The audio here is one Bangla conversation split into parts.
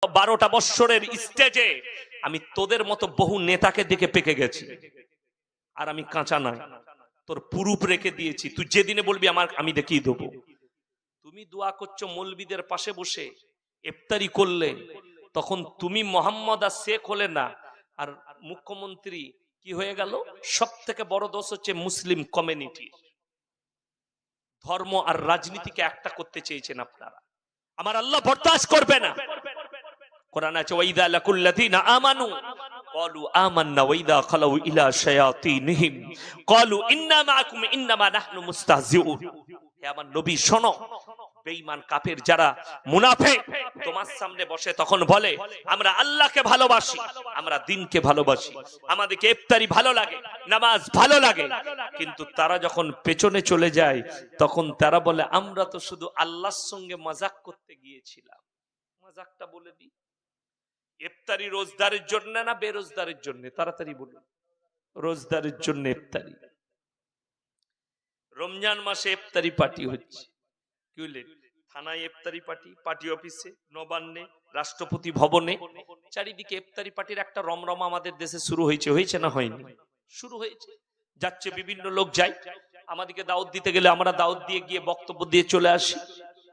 12টা বৎসরের স্টেজে আমি তোদের মতো বহু নেতাকে দেখে পেকে গেছি, আর আমি কাঁচা নয়, তোর পুরুপ রেখে দিয়েছি। তুই যেদিনে বলবি আমি দেখিয়ে দেবো। তুমি দোয়া করছো মৌলবীদের পাশে বসে, ইফতারি করলে, তখন তুমি মোহাম্মদ আর শেখ হলে না, আর মুখ্যমন্ত্রী কি হয়ে গেল? সব থেকে বড় দোষ হচ্ছে মুসলিম কমিউনিটি। ধর্ম আর রাজনীতিকে একটা করতে চেয়েছেন আপনারা, আমার আল্লাহ বরদাস্ত করবে না। কোরআন আছে ওয়াইদা লাকুল্লাযিনা আমানু ক্বালু আমান্না ওয়াইদা খালাউ ইলা শায়াতিনহিম ক্বালু ইন্না মাআকুম ইন্নামা নাহনু মুস্তাহজিউন। হে আমার নবী শোনো, বেঈমান কাফের যারা মুনাফিক তোমার সামনে বসে তখন বলে আমরা আল্লাহকে ভালোবাসি, আমরা দ্বীনকে ভালোবাসি, আমাদেরকে ইফতারি ভালো লাগে, নামাজ ভালো লাগে, কিন্তু তারা যখন পেছনে চলে যায় তখন তারা বলে আমরা তো শুধু আল্লাহর সঙ্গে মজাক করতে গিয়েছিলাম। মজাকটা বলে দিই, ইফতারি রোজদারের জন্য না বেরোজদারের জন্য? তাড়াতাড়ি বলুন। রোজদারের জন্য ইফতারি। রমজান মাসে ইফতারি পার্টি হচ্ছে, কি হলেন? থানায় ইফতারি পার্টি, পার্টি অফিসে, নবান্নে, রাষ্ট্রপতি ভবনে, চারিদিকে ইফতারি পার্টির একটা রমরমা আমাদের দেশে শুরু হয়েছে। হয়েছে না হয়নি? শুরু হয়েছে। যাচ্ছে বিভিন্ন লোক যায়, আমাদেরকে দাওয়াত দিতে গেলে আমরা দাওয়াত দিয়ে গিয়ে বক্তব্য দিয়ে চলে আসি,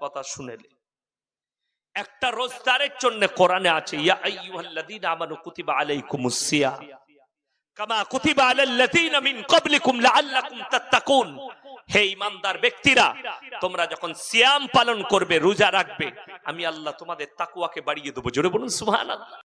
কথা শুনেলে। একটা রোজদারের জন্য কোরআনে আছে ইয়া আইয়ুহাল্লাযীনা আমানু কুতিবা আলাইকুমুস সিয়াম কামা কুতিবা আলাল্লাযীনা মিন ক্বাবলিকুম লাআল্লাকুম তাত্তাকুন। হে ঈমানদার ব্যক্তিরা, তোমরা যখন সিয়াম পালন করবে, রোজা রাখবে, আমি আল্লাহ তোমাদের তাকওয়াকে বাড়িয়ে দেব। জোরে বলুন সুবহানাল্লাহ।